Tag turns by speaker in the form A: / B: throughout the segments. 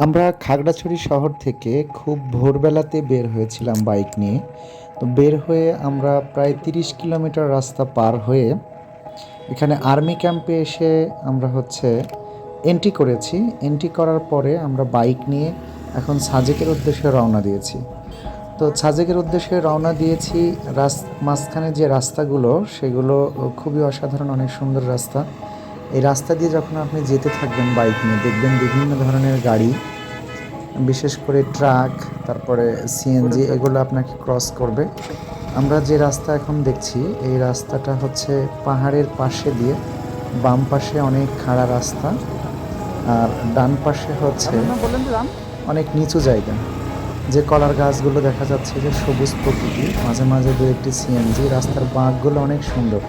A: আমরা খাগড়াছড়ি শহর থেকে খুব ভোরবেলাতে বের হয়েছিলাম বাইক নিয়ে। তো বের হয়ে আমরা প্রায় ৩০ কিলোমিটার রাস্তা পার হয়ে এখানে আর্মি ক্যাম্পে এসে আমরা এন্ট্রি করেছি। এন্ট্রি করার পরে আমরা বাইক নিয়ে এখন সাজেকের উদ্দেশ্যে রওনা দিয়েছি। তো সাজেকের উদ্দেশ্যে রওনা দিয়েছি। মাঝখানে যে রাস্তাগুলো সেগুলো খুবই অসাধারণ, অনেক সুন্দর রাস্তা। এই রাস্তা দিয়ে যখন আপনি যেতে থাকবেন বাইক নিয়ে, দেখবেন বিভিন্ন ধরনের গাড়ি, বিশেষ করে ট্রাক, তারপরে সিএনজি, এগুলো আপনাকে ক্রস করবে। আমরা যে রাস্তা এখন দেখছি এই রাস্তাটা পাহাড়ের পাশে দিয়ে, বাম পাশে অনেক খাড়া রাস্তা আর ডান পাশে অনেক নিচু জায়গা। যে কলার গাছগুলো দেখা যাচ্ছে, যে সবুজ প্রকৃতি, মাঝে মাঝে দু একটি সিএনজি, রাস্তার বাঁকগুলো অনেক সুন্দর।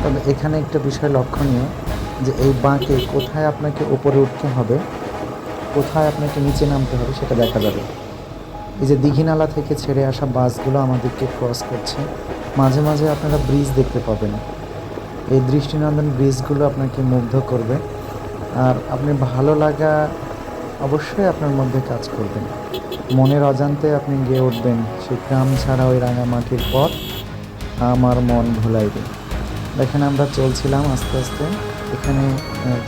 A: তবে এখানে একটা বিষয় লক্ষণীয়, যে এই বাঁকে কোথায় আপনাকে উপরে উঠতে হবে, কোথায় আপনাকে নিচে নামতে হবে সেটা দেখা যাবে। এই যে দীঘিনালা থেকে ছেড়ে আসা বাসগুলো আমাদেরকে ক্রস করছে। মাঝে মাঝে আপনারা ব্রিজ দেখতে পাবেন। এই দৃষ্টিনন্দন ব্রিজগুলো আপনাকে মুগ্ধ করবে, আর আপনি ভালো লাগা অবশ্যই আপনার মধ্যে কাজ করবেন। মনের অজান্তে আপনি গেয়ে উঠবেন, সেই গ্রাম ছাড়া ওই রাঙামাটির পথ আমার মন ভুলাইবে। দেখেন আমরা চলছিলাম আস্তে আস্তে। এখানে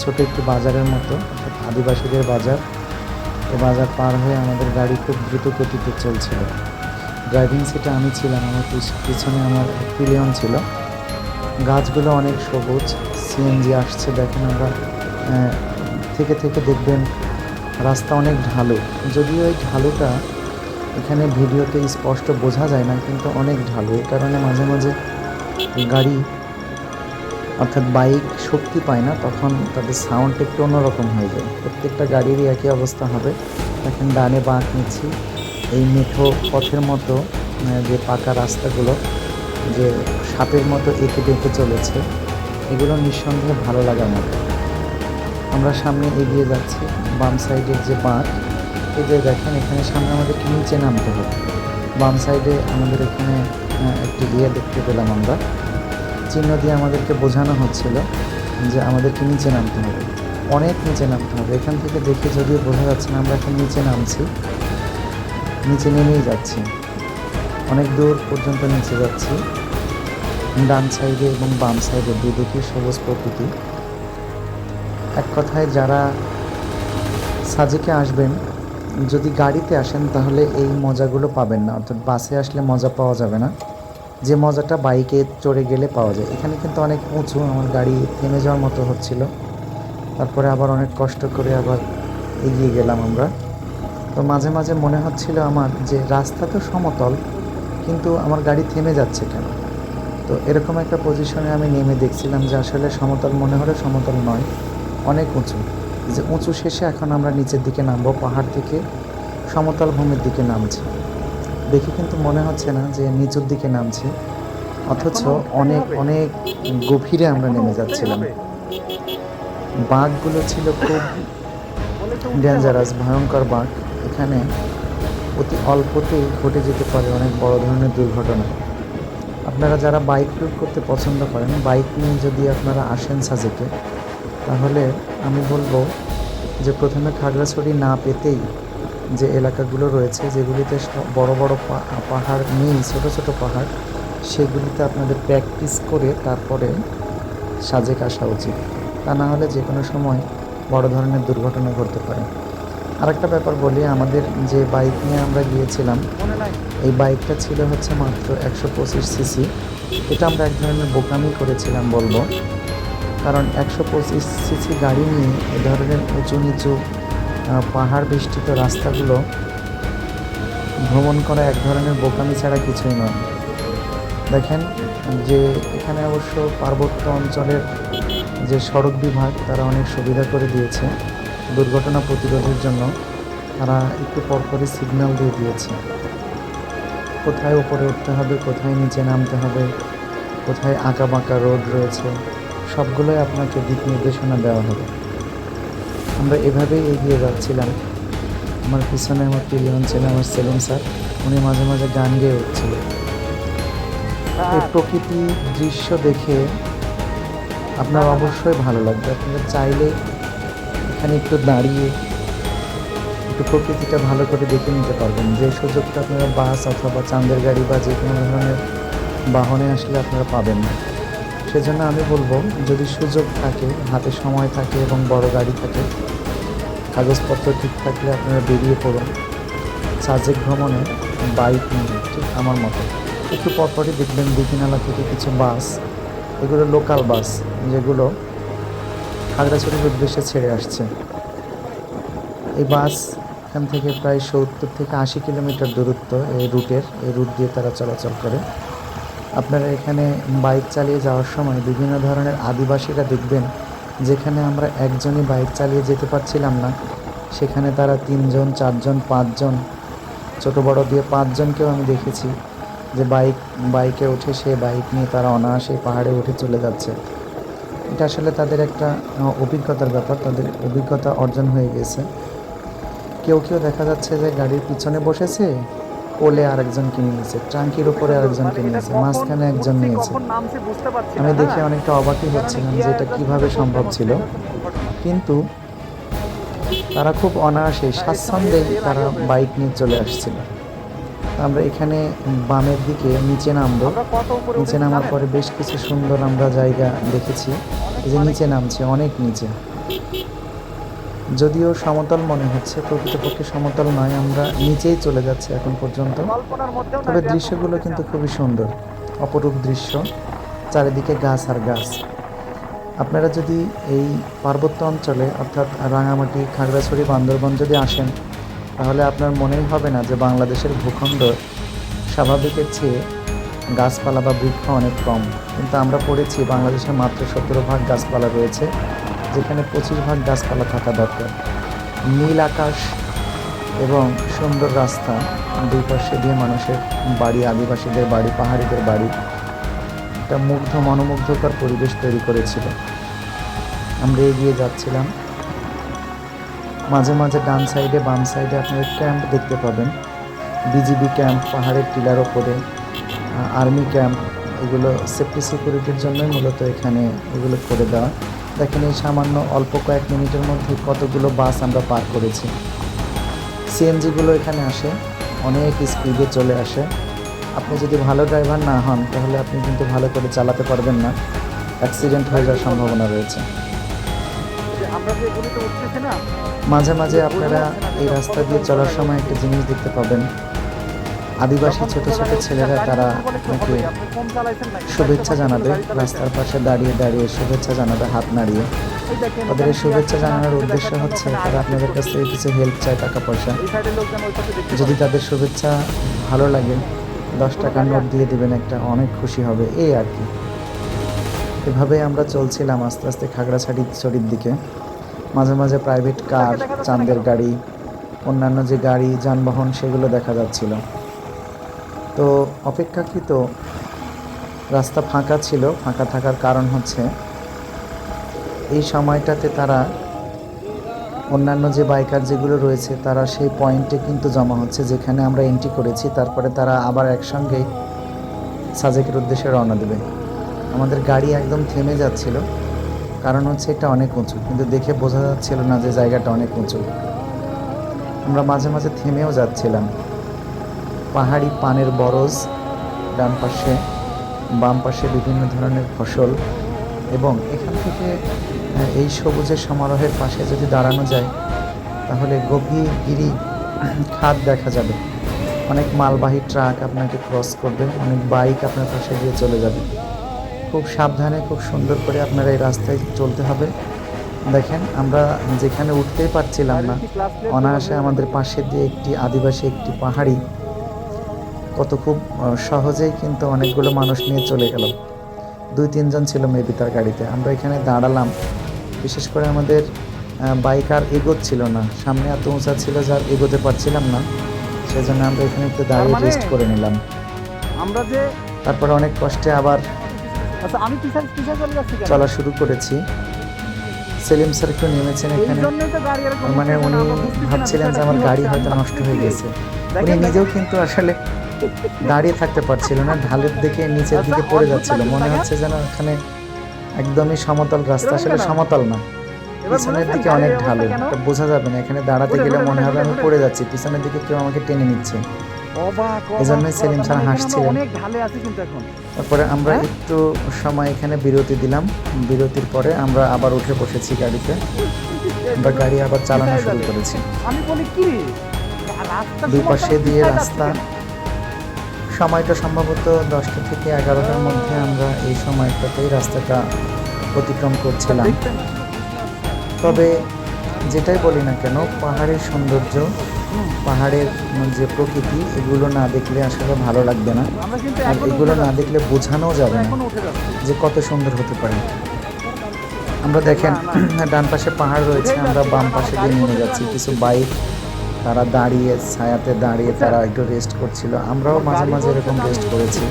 A: ছোট একটি বাজারের মতো, আদিবাসীদের বাজার। এই বাজার পার হয়ে আমাদের গাড়ি খুব দ্রুত গতিতে চলছিল। ড্রাইভিং সিটে আমি ছিলাম, আমার পিছনে আমার পিলিয়ন ছিল। গাছগুলো অনেক সবুজ, সিএনজি আসছে। দেখেন আমরা থেকে থেকে দেখবেন রাস্তা অনেক ঢালু। যদিও এই ঢালুটা এখানে ভিডিওতে স্পষ্ট বোঝা যায় না, কিন্তু অনেক ঢালু। এই কারণে মাঝে মাঝে গাড়ি, অর্থাৎ বাইক শক্তি পায় না, তখন তাদের সাউন্ড একটু অন্যরকম হয়ে যায়। প্রত্যেকটা গাড়িরই একই অবস্থা হবে। এখন ডানে বাঁক নিচ্ছি। এই মেঠো পথের মতো যে পাকা রাস্তাগুলো, যে সাপের মতো এঁকে বেঁকে চলেছে, এগুলো নিঃসন্দেহে ভালো লাগার মতো। আমরা সামনে এগিয়ে যাচ্ছি। বাম সাইডের যে বাঁক, এই যে দেখেন, এখানে সামনে আমাদেরকে নিচে নামতে হবে। বাম সাইডে আমাদের এখানে একটি দেখতে পেলাম আমরা, চিহ্ন দিয়ে আমাদেরকে বোঝানো হচ্ছিল যে আমাদেরকে নিচে নামতে হবে, অনেক নিচে নামতে হবে। এখান থেকে দেখে যদিও বোঝা যাচ্ছে না আমরা এখন নিচে নামছি, নিচে নেমেই যাচ্ছি, অনেক দূর পর্যন্ত নিচে যাচ্ছি। ডান সাইডে এবং বাম সাইডে দুদিকে সবুজ প্রকৃতি। এক কথায় যারা সাজেকে আসবেন, যদি গাড়িতে আসেন তাহলে এই মজাগুলো পাবেন না, অর্থাৎ বাসে আসলে মজা পাওয়া যাবে না, যে মজাটা বাইকে চড়ে গেলে পাওয়া যায়। এখানে কিন্তু অনেক উঁচু, আমার গাড়ি থেমে যাওয়ার মতো হচ্ছিল। তারপরে আবার অনেক কষ্ট করে আবার এগিয়ে গেলাম আমরা। তো মাঝে মাঝে মনে হচ্ছিল আমার, যে রাস্তা তো সমতল, কিন্তু আমার গাড়ি থেমে যাচ্ছে কেন। তো এরকম একটা পজিশনে আমি নেমে দেখছিলাম যে আসলে সমতল মনে হলে সমতল নয়, অনেক উঁচু। যে উঁচু শেষে এখন আমরা নিচের দিকে নামবো, পাহাড় থেকে সমতল ভূমির দিকে নামছি। দেখে কিন্তু মনে হচ্ছে না যে নিচুর দিকে নামছি, অথচ অনেক অনেক গভীরে আমরা নেমে যাচ্ছিলাম। বাঘগুলো ছিল খুব ডেঞ্জারাস, ভয়ঙ্কর বাঘ। এখানে অতি অল্পতেই ঘটে যেতে পারে অনেক বড় ধরনের দুর্ঘটনা। আপনারা যারা বাইক ট্যুর করতে পছন্দ করেন, বাইক নিয়ে যদি আপনারা আসেন সাজেকে, তাহলে আমি বলবো যে প্রথমে খাগড়াছড়ি না পেতেই যে এলাকাগুলো রয়েছে, যেগুলিতে বড় বড় পাহাড় নেই, ছোট ছোট পাহাড়, সেগুলিতে আপনাদের প্র্যাকটিস করে তারপরে সাজেক আসা উচিত। তা না হলে যে কোনো সময় বড় ধরনের দুর্ঘটনা ঘটতে পারে। আরেকটা ব্যাপার বলি, আমাদের যে বাইক নিয়ে আমরা গিয়েছিলাম, এই বাইকটা ছিল মাত্র 125 সিসি। এটা আমরা এক ধরনের বোকামি করেছিলাম বলবো, কারণ 125 সিসি গাড়ি নিয়ে এ ধরনের উঁচু নিচু পাহাড় বেষ্টিত রাস্তাগুলো ভ্রমণ করা এক ধরনের বোকামি ছাড়া কিছুই নয়। দেখেন যে এখানে অবশ্য পার্বত্য অঞ্চলের যে সড়ক বিভাগ, তারা অনেক সুবিধা করে দিয়েছে দুর্ঘটনা প্রতিরোধের জন্য। তারা একটু পরপরই সিগন্যাল দিয়ে দিয়েছে, কোথায় উপরে উঠতে হবে, কোথায় নিচে নামতে হবে, কোথায় আঁকা বাঁকা রোড রয়েছে, সবগুলোই আপনাকে দিক নির্দেশনা দেওয়া হবে। আমরা এভাবেই এগিয়ে যাচ্ছিলাম। আমার পিছনে আমার পিলিয়ন ছিল, আমার সেলিম স্যার, উনি মাঝে মাঝে গান গেয়ে উঠছিল। এই প্রকৃতি দৃশ্য দেখে আপনার অবশ্যই ভালো লাগবে। আপনারা চাইলে এখানে একটু দাঁড়িয়ে একটু প্রকৃতিটা ভালো করে দেখে নিতে পারবেন, যে সুযোগটা আপনারা বাস অথবা চাঁদের গাড়ি বা যে কোনো ধরনের বাহনে আসলে আপনারা পাবেন না। সেজন্য আমি বলবো, যদি সুযোগ থাকে, হাতে সময় থাকে এবং বড় গাড়ি থাকে, কাগজপত্র ঠিক থাকলে আপনারা বেরিয়ে পড়ুন সাজেক ভ্রমণে বাইক নিয়ে। ঠিক আমার মতো একটু পরপরই দেখবেন দীঘিনালা থেকে কিছু বাস, এগুলো লোকাল বাস, যেগুলো খাগড়াছড়ির উদ্দেশ্যে ছেড়ে আসছে। এই বাস এখান থেকে প্রায় 70 থেকে 80 কিলোমিটার দূরত্ব এই রুট দিয়ে তারা চলাচল করে। আপনারা এখানে বাইক চালিয়ে যাওয়ার সময় বিভিন্ন ধরনের আদিবাসীরা দেখবেন, যেখানে আমরা একজনই বাইক চালিয়ে যেতে পারছিলাম না, সেখানে তারা 3 জন 4 জন 5 জন, ছোটো বড়ো দিয়ে 5 জনকেও আমি দেখেছি যে বাইকে উঠে সে বাইক নিয়ে তারা অনায়াসে পাহাড়ে উঠে চলে যাচ্ছে। এটা আসলে তাদের একটা অভিজ্ঞতার ব্যাপার, তাদের অভিজ্ঞতা অর্জন হয়ে গেছে। কেউ দেখা যাচ্ছে যে গাড়ির পিছনে বসেছে, কোলে আরেকজনকে নিয়েছে, ট্রাঙ্কির উপরে আরেকজনকে নিয়েছে, মাঝখানে একজন নিয়েছে। আমি দেখে অনেকটা অবাকই হচ্ছিলাম যে এটা কীভাবে সম্ভব ছিল, কিন্তু তারা খুব অনায়াসে স্বাচ্ছন্দ্যে তারা বাইক নিয়ে চলে আসছিল। আমরা এখানে বামের দিকে নিচে নামবো। নিচে নামার পরে বেশ কিছু সুন্দর আমরা জায়গা দেখেছি। এই যে নিচে নামছে, অনেক নিচে, যদিও সমতল মনে হচ্ছে, প্রকৃতপক্ষে সমতল নয়, আমরা নিচেই চলে যাচ্ছি এখন পর্যন্ত। তবে দৃশ্যগুলো কিন্তু খুবই সুন্দর, অপরূপ দৃশ্য, চারিদিকে গাছ আর গাছ। আপনারা যদি এই পার্বত্য অঞ্চলে অর্থাৎ রাঙামাটি, খাগড়াছড়ি, বান্দরবান যদি আসেন, তাহলে আপনার মনেই হবে না যে বাংলাদেশের ভূখণ্ড স্বাভাবিকের চেয়ে গাছপালা বা বৃক্ষ অনেক কম। কিন্তু আমরা পড়েছি বাংলাদেশে মাত্র 17% গাছপালা রয়েছে, যেখানে 25% গাছপালা থাকা দরকার। নীল আকাশ এবং সুন্দর রাস্তা, দুই পাশে দিয়ে মানুষের বাড়ি, আদিবাসীদের বাড়ি, পাহাড়িদের বাড়ি, একটা মনোমুগ্ধকর পরিবেশ তৈরি করেছিল। আমরা এগিয়ে যাচ্ছিলাম, মাঝে মাঝে ডান সাইডে বাম সাইডে আপনারা ক্যাম্প দেখতে পাবেন, বিজিবি ক্যাম্প, পাহাড়ের টিলার ওপরে আর্মি ক্যাম্প, এগুলো সেফটি সিকিউরিটির জন্যই মূলত এখানে এগুলো করে দেওয়া। দেখেন এই সামান্য অল্প কয়েক মিনিটের মধ্যে কতগুলো বাস আমরা পার করেছি। সিএনজিগুলো এখানে আসে, অনেক স্পিডে চলে আসে। আপনি যদি ভালো ড্রাইভার না হন, তাহলে আপনি কিন্তু ভালো করে চালাতে পারবেন না, অ্যাক্সিডেন্ট হয়ে যাওয়ার সম্ভাবনা রয়েছে। মাঝে মাঝে আপনারা এই রাস্তা দিয়ে চলার সময় একটা জিনিস দেখতে পাবেন, আদিবাসী ছোট ছোট ছেলেরা তারা আপনাকে শুভেচ্ছা জানাবে, রাস্তার পাশে দাঁড়িয়ে দাঁড়িয়ে শুভেচ্ছা জানাবে হাত নাড়িয়ে। তাদের এই শুভেচ্ছা জানানোর উদ্দেশ্য হচ্ছে তারা আপনাদের কাছ থেকে কিছু হেল্প চায়, টাকা পয়সা। যদি তাদের শুভেচ্ছা ভালো লাগে, 10 টাকার নোট দিয়ে দেবেন একটা, অনেক খুশি হবে, এই আর কি। এভাবে আমরা চলছিলাম আস্তে আস্তে খাগড়াছড়ির দিকে। মাঝে মাঝে প্রাইভেট কার, চাঁদের গাড়ি, অন্যান্য যে গাড়ি যানবাহন সেগুলো দেখা যাচ্ছিল। তো অপেক্ষাকৃত রাস্তা ফাঁকা ছিল। ফাঁকা থাকার কারণ হচ্ছে এই সময়টাতে তারা অন্যান্য যে বাইকার যেগুলো রয়েছে তারা সেই পয়েন্টে কিন্তু জমা হচ্ছে যেখানে আমরা এন্ট্রি করেছি। তারপরে তারা আবার একসঙ্গেই সাজেকের উদ্দেশ্যে রওনা দেবে। আমাদের গাড়ি একদম থেমে যাচ্ছিল, কারণ হচ্ছে এটা অনেক উঁচু, কিন্তু দেখে বোঝা যাচ্ছিল না যে জায়গাটা অনেক উঁচু। আমরা মাঝে মাঝে থেমেও যাচ্ছিলাম। পাহাড়ি পানের বরজ ডান পাশে, বাম পাশে বিভিন্ন ধরনের ফসল, এবং এখান থেকে এই সবুজের সমারোহের পাশে যদি দাঁড়ানো যায় তাহলে গভীর গিরি খাদ দেখা যাবে। অনেক মালবাহী ট্রাক আপনাকে ক্রস করবে, অনেক বাইক আপনার পাশে দিয়ে চলে যাবে। খুব সাবধানে, খুব সুন্দর করে আপনারা এই রাস্তায় চলতে হবে। দেখেন আমরা যেখানে উঠতেই পারছিলাম না, অনায়াসে আমাদের পাশে দিয়ে একটি আদিবাসী, একটি পাহাড়ি কত খুব সহজেই কিন্তু অনেকগুলো মানুষ নিয়ে চলে গেল। 2-3 জন ছিল মেবি তার গাড়িতে। আমরা এখানে দাঁড়ালাম, বিশেষ করে আমাদের বাইক আর এগোচ্ছিল না, সামনে এত উঁচা ছিল যার এগোতে পারছিলাম না, সেজন্য আমরা এখানে একটু দাঁড়িয়ে রেস্ট করে নিলাম। তারপরে অনেক কষ্টে আবার চলা শুরু করেছি। সেলিম স্যার একটু নেমেছেন এখানে, মানে উনি ভাবছিলেন যে আমার গাড়ি হয়তো নষ্ট হয়ে গেছে। উনি নিজেও কিন্তু আসলে দাঁড়িয়ে থাকতে পারছিল না, ঢালের দিকে নিচের দিকে পড়ে যাচ্ছিল। মনে হচ্ছে যেন এখানে একদমই সমতল রাস্তা, আসলে সমতল না, পিছনের দিকে অনেক ঢালু, এটা বোঝা যাবে না। এখানে দাঁড়াতে গেলে মনে হবে আমি পড়ে যাচ্ছি, পিছনের দিকে কেউ আমাকে টেনে নিচ্ছে। এজন্যই সেলিম স্যার হাসছিলেন। তারপরে আমরা একটু সময় এখানে বিরতি দিলাম। বিরতির পরে আমরা আবার উঠে বসেছি গাড়িতে। আমরা গাড়ি আবার চালানো শুরু করেছি। দুই পাশে দিয়ে রাস্তা। সময়টা সম্ভবত 10টা থেকে 11টার মধ্যে আমরা এই সময়টাতেই রাস্তাটা অতিক্রম করছিলাম। তবে যেটাই বলি না কেন, পাহাড়ের সৌন্দর্য, পাহাড়ের যে প্রকৃতি, এগুলো না দেখলে আসলে ভালো লাগবে না। আর এগুলো না দেখলে বোঝানো যাবে না যে কত সুন্দর হতে পারে। আমরা দেখেন ডান পাশে পাহাড় রয়েছে, আমরা বাম পাশে দিয়ে নেমে যাচ্ছি। কিছু বাইক তারা দাঁড়িয়ে, ছায়াতে দাঁড়িয়ে তারা একটু রেস্ট করছিল। আমরাও মাঝে মাঝে এরকম রেস্ট করেছি।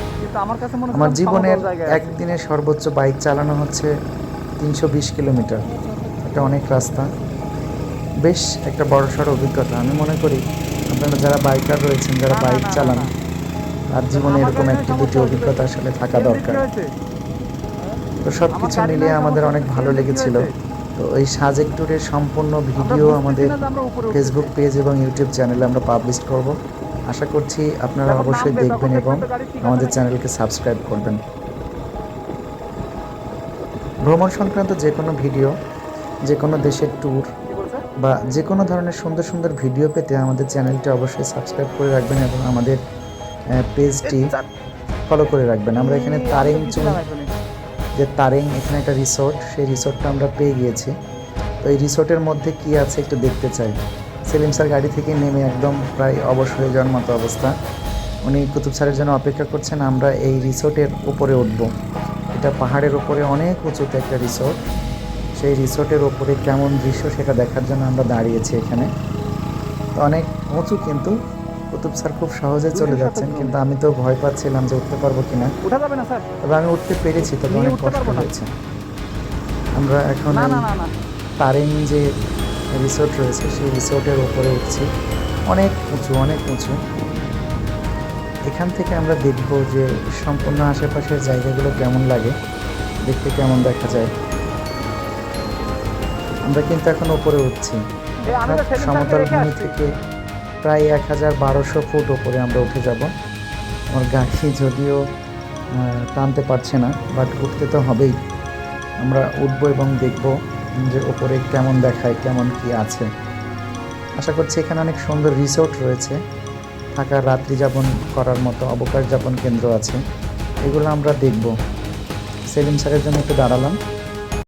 A: আমার জীবনের একদিনে সর্বোচ্চ বাইক চালানো হচ্ছে 320 কিলোমিটার। এটা অনেক রাস্তা, বেশ একটা বড়সড় অভিজ্ঞতা। আমি মনে করি আপনারা যারা বাইকার রয়েছেন, যারা বাইক চালান, তার জীবনে এরকম একটি দুটি অভিজ্ঞতা আসলে থাকা দরকার। তো সব কিছু মিলিয়ে আমাদের অনেক ভালো লেগেছিল। তো এই সাজেক ট্যুরের সম্পূর্ণ ভিডিও আমাদের ফেসবুক পেজ এবং ইউটিউব চ্যানেলে আমরা পাবলিশ করব। আশা করছি আপনারা অবশ্যই দেখবেন এবং আমাদের চ্যানেলকে সাবস্ক্রাইব করবেন। ভ্রমণ সংক্রান্ত যে কোনো ভিডিও, যে কোনো দেশের ট্যুর বা যে কোনো ধরনের সুন্দর সুন্দর ভিডিও পেতে আমাদের চ্যানেলটি অবশ্যই সাবস্ক্রাইব করে রাখবেন এবং আমাদের পেজটি ফলো করে রাখবেন। আমরা এখানে তারেং, এখানে একটা রিসোর্ট, সেই রিসোর্টটা আমরা পেয়ে গিয়েছি। তো এই রিসোর্টের মধ্যে কি আছে একটু দেখতে চাই। সেলিম স্যার গাড়ি থেকে নেমে একদম প্রায় অবশ হয়ে যাওয়ার মতো অবস্থা। উনি কুতুব স্যারের জন্য অপেক্ষা করছেন। আমরা এই রিসোর্টের উপরে উঠব। এটা পাহাড়ের উপরে অনেক উঁচুতে একটা রিসোর্ট। সেই রিসোর্টের ওপরে কেমন দৃশ্য সেটা দেখার জন্য আমরা দাঁড়িয়েছি এখানে। তো অনেক উঁচু, কিন্তু কুতুব স্যার খুব সহজে চলে যাচ্ছেন, কিন্তু আমি তো ভয় পাচ্ছিলাম যে উঠতে পারবো কিনা। তবে আমি উঠতে পেরেছি, তবে অনেক কষ্ট হয়েছে। আমরা এখন তারেং যে রিসোর্ট রয়েছে সেই রিসোর্টের ওপরে উঠছি। অনেক উঁচু, অনেক উঁচু। এখান থেকে আমরা দেখব যে সম্পূর্ণ আশেপাশের জায়গাগুলো কেমন লাগে, দেখতে কেমন দেখা যায়। আমরা কিন্তু এখন উপরে উঠছি। সমতল ভূমি থেকে প্রায় 1012 ফুট উপরে আমরা উঠে যাব। আমার গাড়ি যদিও টানতে পারছে না, বাট উঠতে তো হবেই। আমরা উঠবো এবং দেখব যে ওপরে কেমন দেখায়, কেমন কি আছে। আশা করছি এখানে অনেক সুন্দর রিসোর্ট রয়েছে, থাকার, রাত্রি যাপন করার মতো অবকাশ যাপন কেন্দ্র আছে। এগুলো আমরা দেখব। সেলিম স্যারের জন্য একটু দাঁড়ালাম।